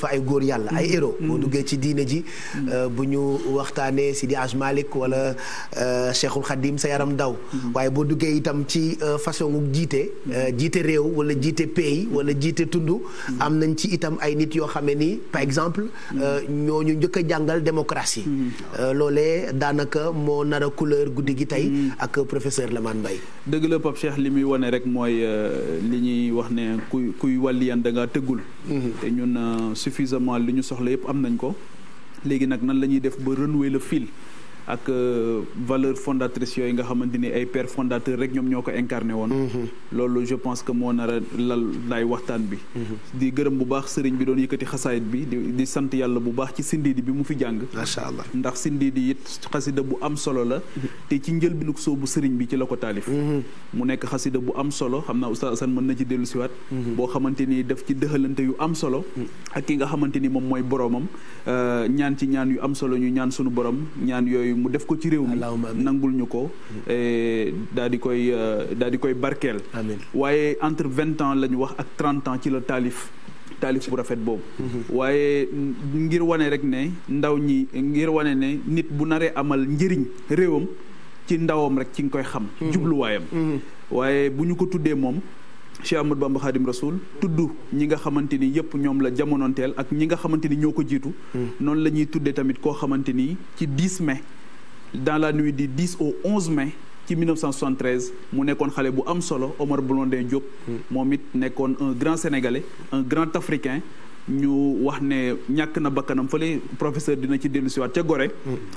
fa ay góor yàlla ay héros boo duggee ci diine ji bu ñu waxtaanee Sidi Hadj Malick wala Cheikhul Khadim sa yaram daw waaye boo duggee itam ci façon jiite réew wala jiite pays wala jiite tund am nañ ci itam ay nit yoo xamee ni par exemple ñooñu njëkk a jàngal démocratie loolee daanaka moo nar a couleur guddi gi tey ak professeur Lamane Mbaye. dëgg la Pape Cheikh li muy wane rek mooy li ñuy wax ne kuy wàlliyan da ngaa tëggul te ñun suffisamment li ñu soxla yëpp am nañ ko léegi nag nan la ñuy def ba renouer le fil ak valeur fondatrice yooyu nga xamante ni ay pères fondateurs rek ñoom ñoo ko incarné woon loolu je pense que moo nar a lal laay waxtaan bi di gërëm bu baax sëriñ bi doon yëkkati xasaayit bi di sant yàlla bu baax ci sindiidi bi mu fi jàng macha allah ndax sindiidi it xasida bu am solo la te ci njëlbinu soobu sëriñ bi ci la ko taalif mu nekk xasida bu am solo xam naa Oustaz Assane mën na ci dellu siwaat boo xamante ni daf ci dëxalante yu am solo ak ki nga xamante ni moom mooy boroomam ñaan ci ñaan yu am solo ñu ñaan sunu borom ñaan yooyu mu def ko ci réew mi nangul ñu ko daal di koy barkeel waaye entre 20 ans la ñu wax ak 30 ans ci la taalif bu rafet boobu waaye ngir wane rek ne ndaw ñi ngir wane ne nit bu naree amal njëriñ réewam ci ndawam rek ci nga koy xam jubluwaayam waaye bu ñu ko tuddee moom Cheikh Ahmadou Bamba Khadim Rasoul tudd ñi nga xamante ni yëpp ñoom la jamonoonteel ak ñi nga xamante ni ñoo ko jiitu noonu la ñuy tuddee tamit koo xamante ni ci 10 mai dans la nuit du 10 au 11 mai ci 1973 mu nekkoon xale bu am solo Omar Blondin Diop moom it nekkoon un grand sénégalais un grand africain ñu wax ne ñàkk na bakkanam fële professeur dina ci dellu siwaat ca Gorée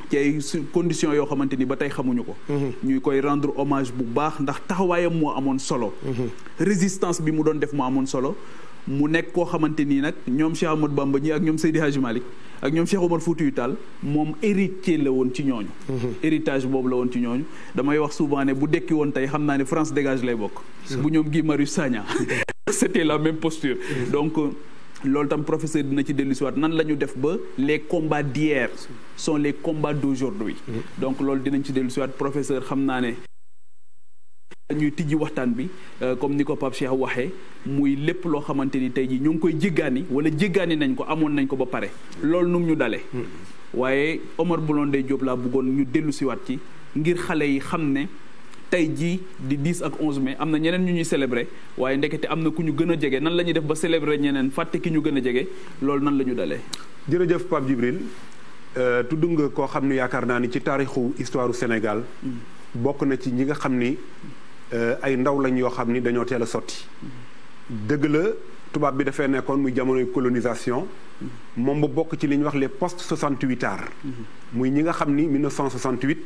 ci ay conditions yoo xamante ni ba tey xamuñu ko ñuy koy rendre hommage bu baax ndax taxawaayam moo amoon solo résistance bi mu doon def moo amoon solo mu nekk koo xamante nii nag ñoom Cheikh Ahmadou Bamba ñi ak ñoom Seydi Hadji Malick ak ñoom Cheikh Omar Foutiyou Tall moom héritier la woon ci ñooñu héritage boobu la woon ci ñooñu damay wax souvent ne bu dekki woon tey xam naa ne France dégage lay bokk bu ñoom Guy Marius Sagna c'était la même posture donc loolu tam professeur dina ci dellu si waat nan la ñu def ba les combats d'hier sont les combats d'aujourd'hui donc loolu dinañ ci dellu si waat professeur xam naa ne ñuy tijji waxtaan bi comme ni ko Pape Cheikh waxee muy lépp loo xamante ni tey jii ñu ngi koy jéggaani wala jéggaani nañ ko amoon nañ ko ba pare loolu num ñu dalee waaye Omar Blondin Diop laa bëggoon ñu dellu si waat ci ngir xale yi xam ne tey jii di 10 ak 11 mai am na ñeneen ñu ñuy célébrer waaye ndekete am na ku ñu gën a jege nan la ñuy def ba célébrer ñeneen fàtte ki ñu gën a jege loolu nan la ñu dalee. jërëjëf Pape Djibril tudd nga koo xam ne yaakaar naa ni ci taarixu histoire du Sénégal bokk na ci ñi nga xam ni ay ndaw lañ yoo xam ni dañoo teel a sotti dëgg la tubaab bi dafay nekkoon muy jamonoy colonisation moom ba bokk ci li ñuy wax les post 68ards muy ñi nga xam ni 1968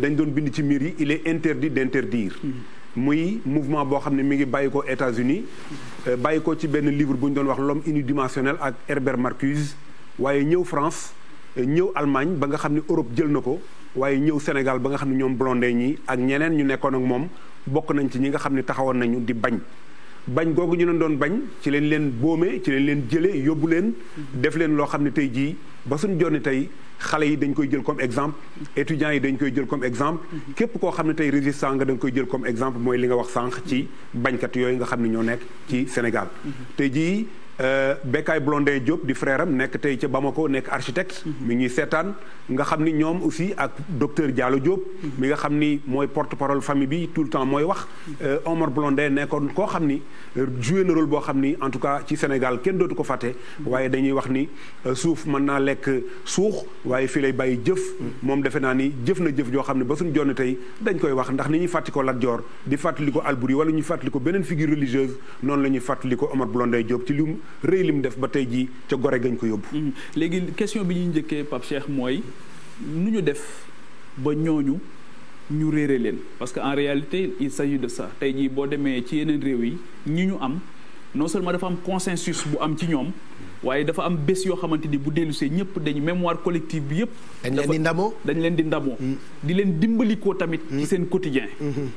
dañ doon bind ci miir yi il est interdit d'interdire muy mouvement boo xam ne mi ngi bàyyi ko États-Unis bàyyi ko ci benn livre bu ñu doon wax l'homme unidimensionnel ak Herbert Marcuse waaye ñëw France ñëw Allemagne ba nga xam ne Europe jël na ko waaye ñëw Sénégal ba nga xam ne ñoom Blondin ñi ak ñeneen ñu nekkoon ak moom bokk nañ ci ñi nga xam ne taxawoon nañu di bañ googu ñu leen doon bañ ci leen boome ci leen jëlee yóbbu leen def leen loo xam ne tey jii ba suñ jonni tey xale yi dañ koy jël comme exemple étudiants yi dañ koy jël comme exemple képp koo xam ne tey résistant nga da nga koy jël comme exemple mooy li nga wax sànq ci bañkat yooyu nga xam ne ñoo nekk ci Sénégal tey jii Bécaye Blondin Diop di frère am nekk tey ca Bamako nekk architecte mi ngi seetaan nga xam ni ñoom aussi ak docteur Diallo Diop mi nga xam ni mooy porte-parole famille bi tout le temps mooy wax Omar Blondin nekkoon koo xam ni joué na rôle boo xam ni en tout cas ci Sénégal kenn dootu ko fàtte waaye dañuy wax ni suuf mën naa lekk suux waaye fii lay bàyyi jëf moom defe naa ni jëf na jëf joo xam ne ba suñu jonn tey dañ koy wax ndax ni ñuy fàttali ko Lat Dior di fàttali ko Albouri wala ñuy fàttali ko beneen figure religieuse noonu la ñuy fàttali ko Omar Blondin Diop ci li rëy lim def ba tey jii ca Gorée gañ ko yóbbu. léegi question bi ñuy njëkkee Pape Cheikh mooy nu ñu def ba ñooñu ñu réere leen parce que en réalité il s'agit de ça tey jii boo demee ci yeneen réew yi ñi ñu am non seulement dafa am consensus bu am ci ñoom waaye dafa am bés yoo xamante ni bu dellusee ñëpp dañu mémoire collective bi yëpp. dañ leen di ndamoo di leen dimbalikoo tamit. ci seen quotidien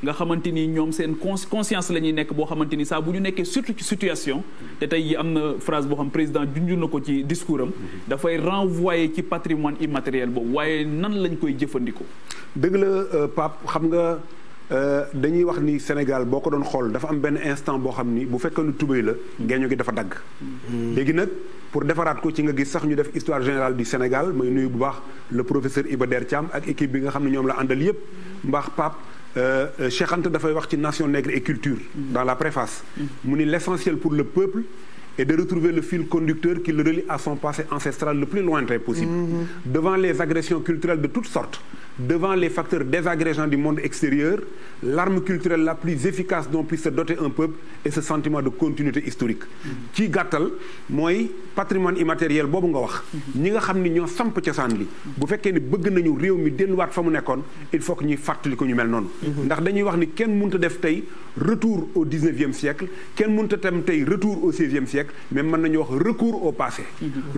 nga xamante ni ñoom seen conscience la ñuy nekk boo xamante ni saa bu ñu nekkee surtout ci situation. te tey yi am na phrase boo xam président junj na ko ci discours am. dafay renvoyer ci patrimoine immatériel boobu waaye nan lañ koy jëfandikoo. dëgg la Pape xam nga. dañuy wax ni Sénégal boo ko doon xool dafa am benn instant boo xam ni bu fekkee ni tubéy la geeño gi dafa dagg léegi nag pour defaraat ko ci nga gis sax ñu def histoire générale du Sénégal may nuyu bu baax le professeur Iba Der Thiam ak équipe bi nga xam ne ñoom la àndal yépp mbaax Pape Cheikh Anta dafay wax ci nation nègre et culture dans la préface mu ni l'essentiel pour le peuple et de retrouver le fil conducteur qui le relie à son passé ancestral le plus lointain possible. Devant les agressions culturelles de toutes sortes, devant les facteurs désagrégeants du monde extérieur, l'arme culturelle la plus efficace dont puisse se doter un peuple est ce sentiment de continuité historique. ci gàttal mooy patrimoine immatériel boobu nga wax ñi nga xam ni ñoo samp cosaan li bu fekkee ni bëgg nañu réew mi delluwaat fa mu nekkoon il faut que ñuy fàttali ko ñu mel noonu ndax dañuy wax ni kenn mënut a def tey retour au 19e siècle kenn mënut a dem tey retour au 16e siècle mais mën nañu wax recours au passé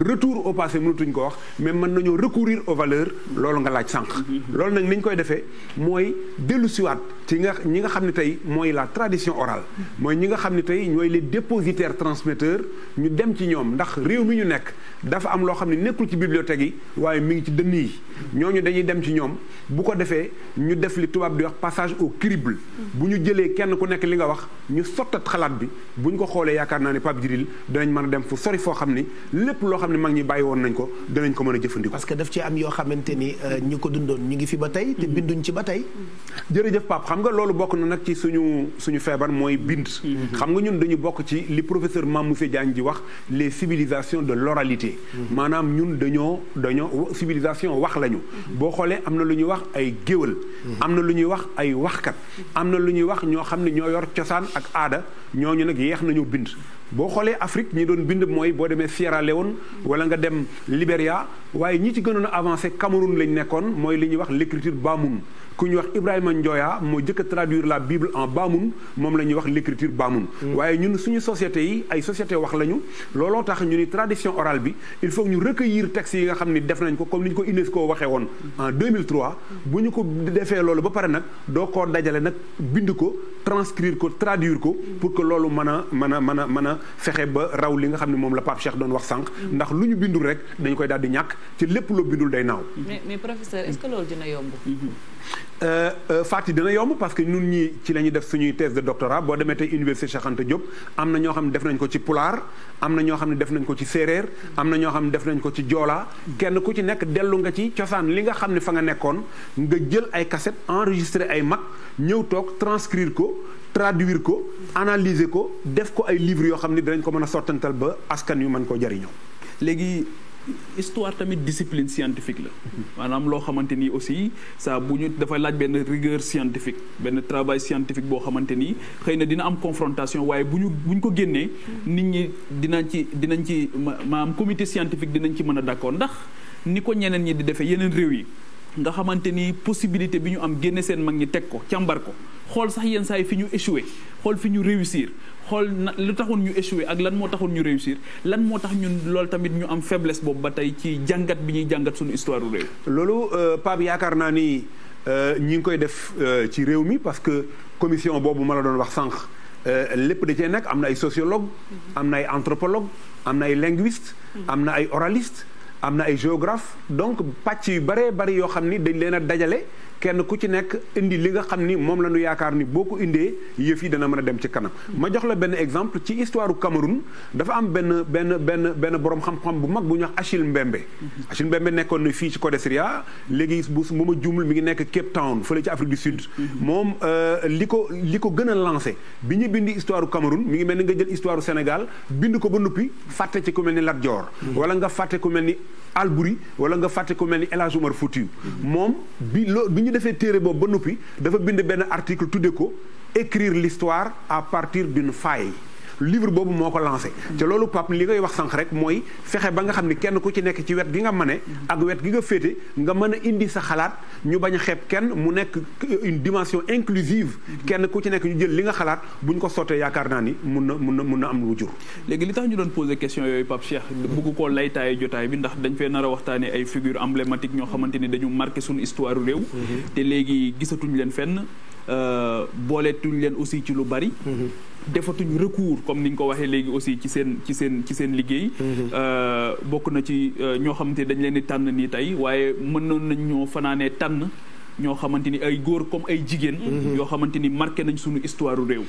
retour au passé mënatuñ ko wax mais mën nañoo recourir aux valeurs loolu nga laaj sànq loolu nag ni ñu koy defee mooy dellu siwaat ci ñi nga xam ne tey mooy la tradition orale mooy ñi nga xam ne tey ñooy les dépositaires transmetteurs ñu dem ci ñoom ndax réew mi ñu nekk dafa am loo xam ne nekkul ci bibliothèque yi waaye mi ngi ci dënn yi ñooñu dañuy dem ci ñoom bu ko defee ñu def li tubaab di wax passage au crible bu ñu jëlee kenn ku nekk li nga wax ñu sottat xalaat bi bu ñu ko xoolee yaakaar naa ne Pape Djibril danañ mën a dem fu sori foo xam ni lépp loo xam ne mag ñi bàyyi woon nañ ko danañ ko mën a jëfandikoo. parce que daf ci am yoo xamante ni ñu ko dundoon ñu ngi fi ba tey te binduñ ci ba tey. jërëjëf Pape xam nga loolu bokk na nag ci suñu feebar mooy bind. xam nga ñun dañu bokk ci li professeur Mamoussé Diagne di wax les civilisations de l'oralité. maanaam ñun dañoo civilisation wax lañu. boo xoolee am na lu ñuy wax ay géwël. am na lu ñuy wax ay waxkat. am na lu ñuy wax ñoo xam ne ñoo yor cosaan ak aada ñooñu nag yeex nañu bind. boo xoolee Afrique ñi doon bind mooy boo demee Sierra Leone wala nga dem Libéria waaye ñi ci gënoon a avancé Cameroun lañ nekkoon mooy li ñuy wax l'écriture Bamoun ku ñuy wax Ibrahima Njoya moo jëkk a traduire la Bible en Bamoun moom la ñuy wax l'écriture Bamoun waaye ñun suñu société yi ay société wax lañu looloo tax ñu ni tradition orale bi il faut ñu recueillir textes yi nga xam ni def nañ ko comme ni ñu ko UNESCO waxee woon en 2003 bu ñu ko defee loolu ba pare nag doo koo dajale nag bind ko transcrire ko traduire ko pour que loolu mën a fexe ba raw li nga xam ne moom la Pape Cheikh doon wax sànq ndax lu ñu bindul rek dañu koy daal di ñàkk ci lépp loo bindul day naaw. mais professeur est-ce que loolu dina yomb. Fati dina yomb parce que ñun ñii ci la ñuy def suñuy thèse de doctorat boo demee tey université Cheikh Anta Diop am na ñoo xam ne def nañ ko ci pulaar am na ñoo xam ne def nañ ko ci séeréer am na ñoo xam ne def nañ ko ci joolaa kenn ku ci nekk dellu nga ci cosaan li nga xam ne fa nga nekkoon nga jël ay cassette enregistré ay mag ñëw toog transcrire ko traduire ko analyser ko def ko ay livres yoo xam ne dinañ ko mën a sottantal ba askan yu mën koo jariñoo. léegi histoire tamit discipline scientifique la maanaam loo xamante ni aussi ça bu ñu dafa laaj benn rigueur scientifique benn travail scientifique boo xamante ni xëy na dina am confrontation waaye bu ñu ko génnee nit ñi dinañ ci maanaam comité scientifique dinañ ci mën a d'accord ndax ni ko ñeneen ñi di defee yeneen réew yi nga xamante ni possibilité bi ñu am génne seen mag ñi teg ko càmbar ko xool sax yenn saa yi fi ñu échoué xool fi ñu réussir xool na lu taxoon ñu échoué ak lan moo taxoon ñu réussir lan moo tax ñun loolu tamit ñu am faiblesse boobu ba tey ci jàngat bi ñuy jàngat suñu histoire u réew. loolu Pape yaakaar naa ni ñi ngi koy def ci réew mi parce que commission boobu ma la doon wax sànq lépp da cee nekk am na ay sociologue am na ay anthropologue am na ay linguiste am na ay oraliste am na ay géographe donc pàcc yu bëree bëri yoo xam ni dañ leen a dajale kenn ku ci nekk indi li nga xam ni moom la ñu yaakaar ni boo ko indee yëf yi dana mën a dem ci kanam. ma jox la benn exemple ci histoire u Cameroun dafa am benn borom xam-xam bu mag bu ñuy wax Achille Mbembe. Achille Mbembe nekkoon na fii ci Codesria léegi bu ma juumul mi ngi nekk Cape Town fële ci Afrique du Sud. moom li ko gën a lancé bi ñu bindi histoire u Cameroun mi ngi mel ni nga jël histoire u Sénégal bind ko ba noppi fàtte ci ku mel ni Lat Dior. wala nga fàtte ku mel ni Albouri wala nga fàtte ku mel ni El Hadj Omar Foutiyou moom bi ñu defee téere boobu ba noppi dafa bind benn article tudde ko écrire l'histoire à partir d'une faille livre boobu moo ko lancé te loolu Pape li ngay wax sànq rek mooy fexe ba nga xam ni kenn ku ci nekk ci wet gi nga mane ak wet gi nga féete nga mën a indi sa xalaat ñu bañ a xeeb kenn mu nekk une dimension inclusive kenn ku ci nekk ñu jël li nga xalaat bu ñu ko sottee yaakaar naa ni mun na am lu jur. léegi li tax ñu doon poser question yooyu Pape Cheikh bëgg koo laytaaye jotaay bi ndax dañ fee nar a waxtaanee ay figures emblématiques ñoo xamante ni dañu marqué suñu histoire réew. te léegi gisatuñ leen fenn booleetuñ leen aussi ci lu bari. defatuñ recours comme ni nga ko waxee léegi aussi ci seen liggéey. bokk na ci ñoo xamante ni dañ leen di tànn nii tey waaye mënoon nañ ñoo fanaanee tànn ñoo xamante ni ay góor comme ay jigéen. yoo xamante ni marqué nañ suñu histoire réew.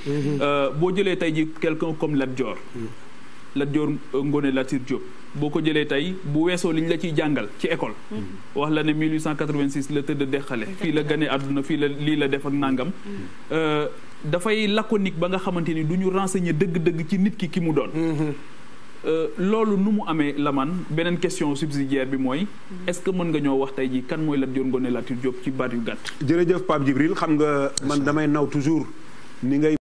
boo jëlee tey ji quelqu'un comme Lat Dior. Lat Dior Ngoné Latyr Diop boo ko jëlee tey bu weesoo li ñu la ciy jàngal ci école wax la ne 1886 la tëdd deqale fii la gane àdduna fii la lii la def ak nàngam dafay laconique ba nga xamante ni du ñu renseigner dëgg-dëgg ci nit ki mu doon loolu nu mu amee Lamane beneen question subsidiaire bi mooy est-ce que mën nga ñoo wax tey ji kan mooy Lat Dior Ngoné Latyr Diop ci baat yu gàtt. jërëjëf Pape Djibril xam nga man damay naw toujours ni ngay